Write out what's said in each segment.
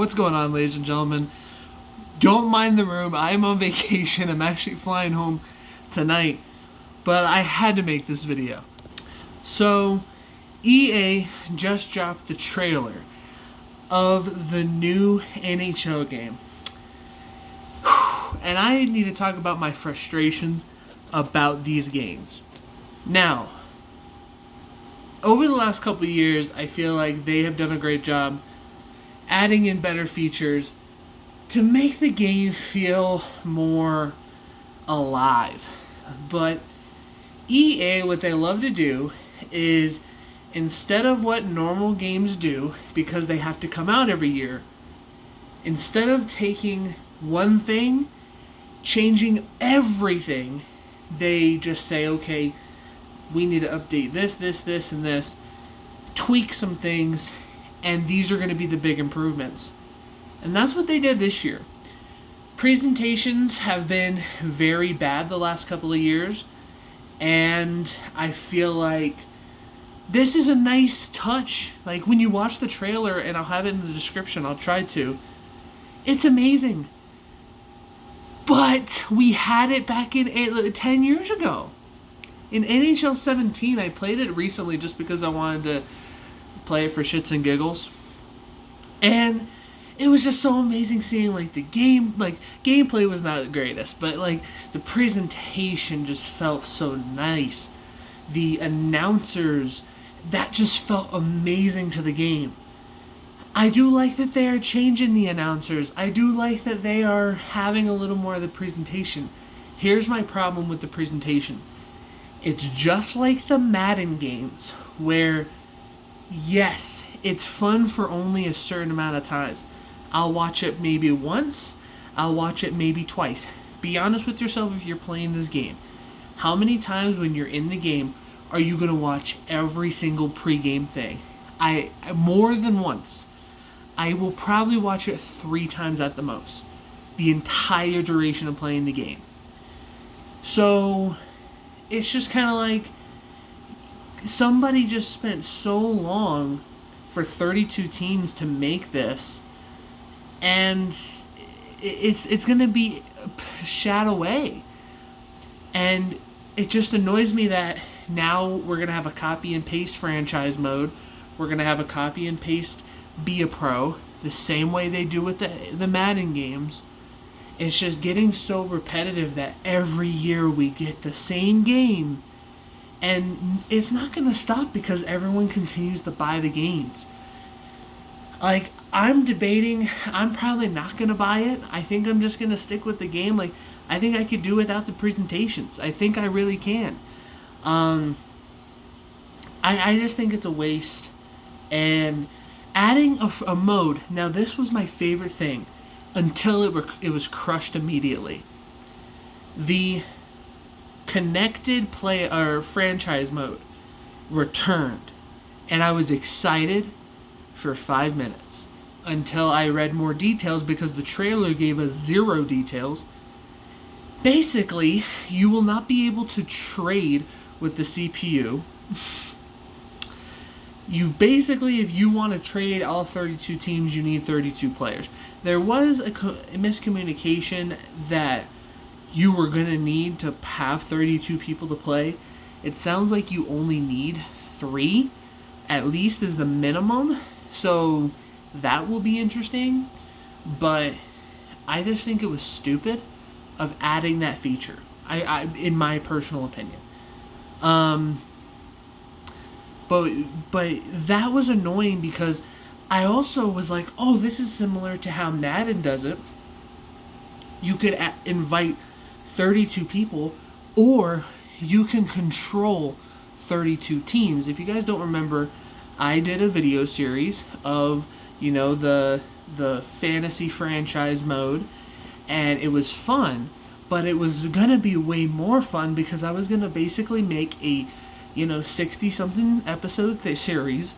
What's going on, ladies and gentlemen? Don't mind the room. I'm on vacation. I'm actually flying home tonight, but I had to make this video. So, EA just dropped the trailer of the new NHL game. And I need to talk about my frustrations about these games. Now, over the last couple of years, I feel like they have done a great job adding in better features to make the game feel more alive. But EA, what they love to do is, instead of what normal games do, because they have to come out every year, instead of taking one thing, changing everything, they just say, okay, we need to update this, and this, tweak some things, and these are going to be the big improvements. And that's what they did this year. Presentations have been very bad the last couple of years, and I feel like this is a nice touch. Like, when you watch the trailer, and I'll have it in the description, I'll try to, it's amazing. But we had it back in 10 years ago. In NHL 17, I played it recently just because I wanted to play it for shits and giggles. And it was just so amazing seeing, like, the game, like, gameplay was not the greatest, but, like, the presentation just felt so nice. The announcers, that just felt amazing to the game. I do like that they are changing the announcers. I do like that they are having a little more of the presentation. Here's my problem with the presentation. It's just like the Madden games, where, yes, it's fun for only a certain amount of times. I'll watch it maybe once, I'll watch it maybe twice. Be honest with yourself if you're playing this game. How many times when you're in the game are you going to watch every single pre-game thing? More than once. I will probably watch it 3 times at the most. The entire duration of playing the game. So, it's just kind of like, somebody just spent so long for 32 teams to make this, and it's going to be shat away. And it just annoys me that now we're going to have a copy and paste franchise mode. We're going to have a copy and paste Be a Pro, the same way they do with the Madden games. It's just getting so repetitive that every year we get the same game, and it's not going to stop because everyone continues to buy the games. Like, I'm debating, I'm probably not going to buy it. I think I'm just going to stick with the game. Like, I think I could do without the presentations. I think I really can. I just think it's a waste. And adding a mode, now this was my favorite thing until it was crushed immediately. The connected play or franchise mode returned, and I was excited for 5 minutes until I read more details, because the trailer gave us 0 details. Basically, you will not be able to trade with the CPU. You basically, if you want to trade all 32 teams, you need 32 players. There was a miscommunication that you were going to need to have 32 people to play. It sounds like you only need 3, at least, is the minimum. So that will be interesting. But I just think it was stupid of adding that feature, in my personal opinion. But that was annoying, because I also was like, oh, this is similar to how Madden does it. You could invite 32 people, or you can control 32 teams. If you guys don't remember, I did a video series of, the fantasy franchise mode, and it was fun, but it was going to be way more fun because I was going to basically make a 60-something episode series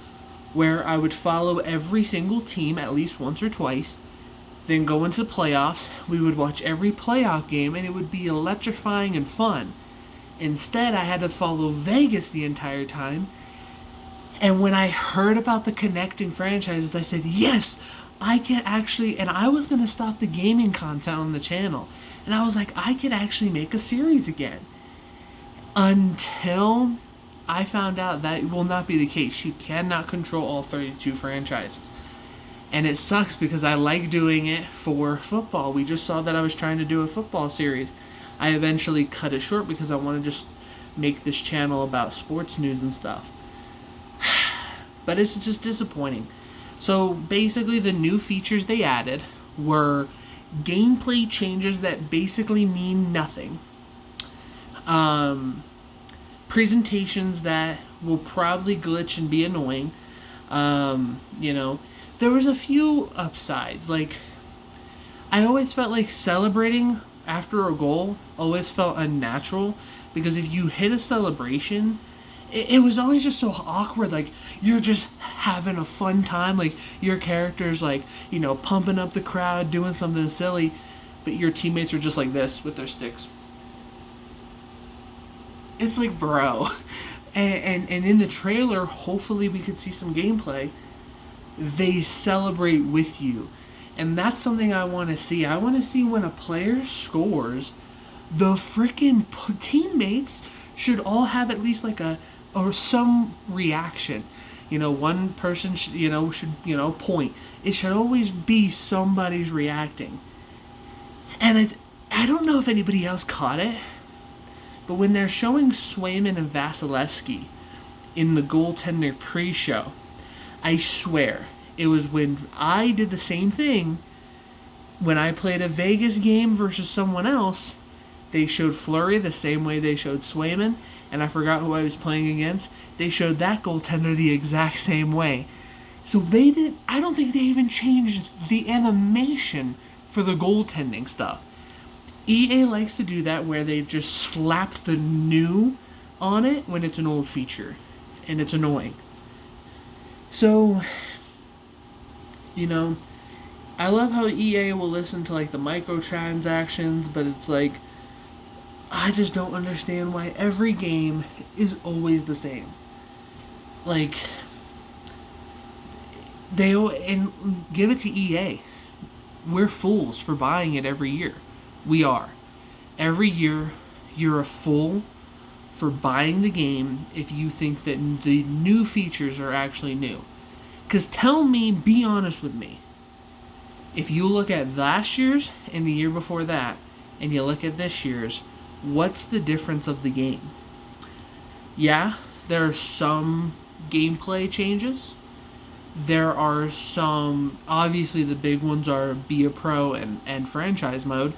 where I would follow every single team at least once or twice, then go into playoffs. We would watch every playoff game, and it would be electrifying and fun. Instead, I had to follow Vegas the entire time, and when I heard about the connecting franchises, I said, yes, I can actually, and I was going to stop the gaming content on the channel. And I was like, I could actually make a series again. Until I found out that will not be the case. You cannot control all 32 franchises. And it sucks because I like doing it for football. We just saw that I was trying to do a football series. I eventually cut it short because I want to just make this channel about sports news and stuff. But it's just disappointing. So basically the new features they added were gameplay changes that basically mean nothing. Presentations that will probably glitch and be annoying. There was a few upsides. Like, I always felt like celebrating after a goal always felt unnatural, because if you hit a celebration, it was always just so awkward. Like, you're just having a fun time. Like, your character's like, pumping up the crowd, doing something silly, but your teammates are just like this with their sticks. It's like, bro. And in the trailer, hopefully we could see some gameplay. They celebrate with you. And that's something I want to see. I want to see when a player scores, the freaking teammates should all have at least like some reaction. One person should point. It should always be somebody's reacting. And I don't know if anybody else caught it, but when they're showing Swayman and Vasilevsky in the goaltender pre-show, I swear, it was when I did the same thing. When I played a Vegas game versus someone else, they showed Fleury the same way they showed Swayman, and I forgot who I was playing against. They showed that goaltender the exact same way. So I don't think they even changed the animation for the goaltending stuff. EA likes to do that where they just slap the new on it when it's an old feature, and it's annoying. So, I love how EA will listen to like the microtransactions, but it's like, I just don't understand why every game is always the same. Like, and give it to EA. We're fools for buying it every year. We are. Every year, you're a fool for buying the game if you think that the new features are actually new. Because be honest with me. If you look at last year's and the year before that, and you look at this year's, what's the difference of the game? Yeah, there are some gameplay changes. There are some, obviously the big ones are Be a Pro and Franchise Mode.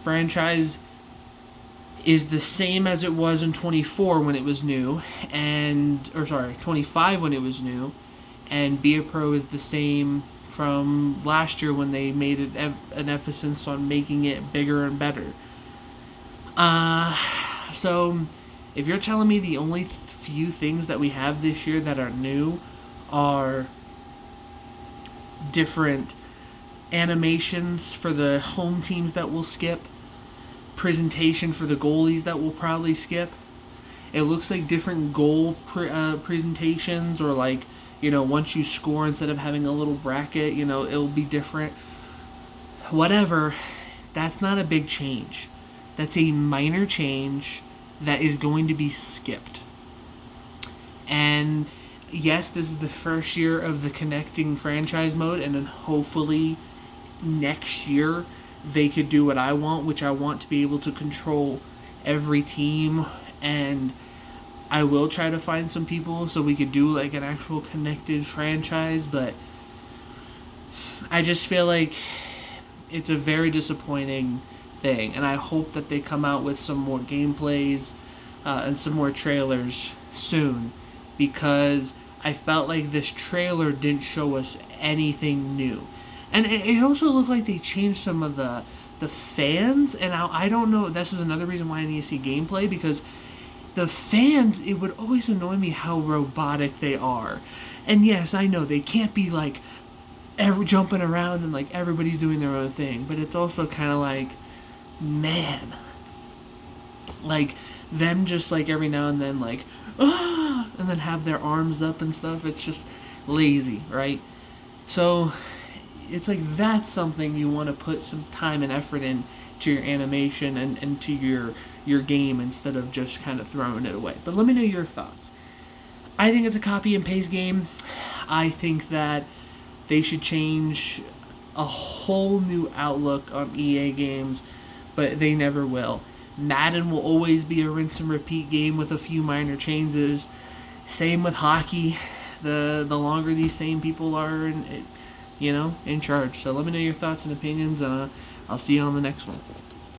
Franchise is the same as it was in 24 when it was new, 25 when it was new, and Be a Pro is the same from last year when they made it an emphasis on making it bigger and better. So if you're telling me the only few things that we have this year that are new are different animations for the home teams that will skip, presentation for the goalies that will probably skip, it looks like different goal presentations, or like, once you score, instead of having a little bracket, it'll be different. Whatever, that's not a big change. That's a minor change that is going to be skipped. And yes, this is the first year of the connecting franchise mode, and then hopefully next year they could do what I want, which I want to be able to control every team, and I will try to find some people so we could do like an actual connected franchise, but I just feel like it's a very disappointing thing, and I hope that they come out with some more gameplays and some more trailers soon, because I felt like this trailer didn't show us anything new. And it also looked like they changed some of the fans, and I don't know, this is another reason why I need to see gameplay, because the fans, it would always annoy me how robotic they are. And yes, I know they can't be like jumping around and like everybody's doing their own thing, but it's also kind of like, man, like them just like every now and then like, and then have their arms up and stuff. It's just lazy, right? So it's like that's something you want to put some time and effort in to your animation and to your game instead of just kind of throwing it away. But let me know your thoughts. I think it's a copy and paste game. I think that they should change a whole new outlook on EA games, but they never will. Madden will always be a rinse and repeat game with a few minor changes. Same with hockey. The longer these same people are in charge. So let me know your thoughts and opinions, and I'll see you on the next one.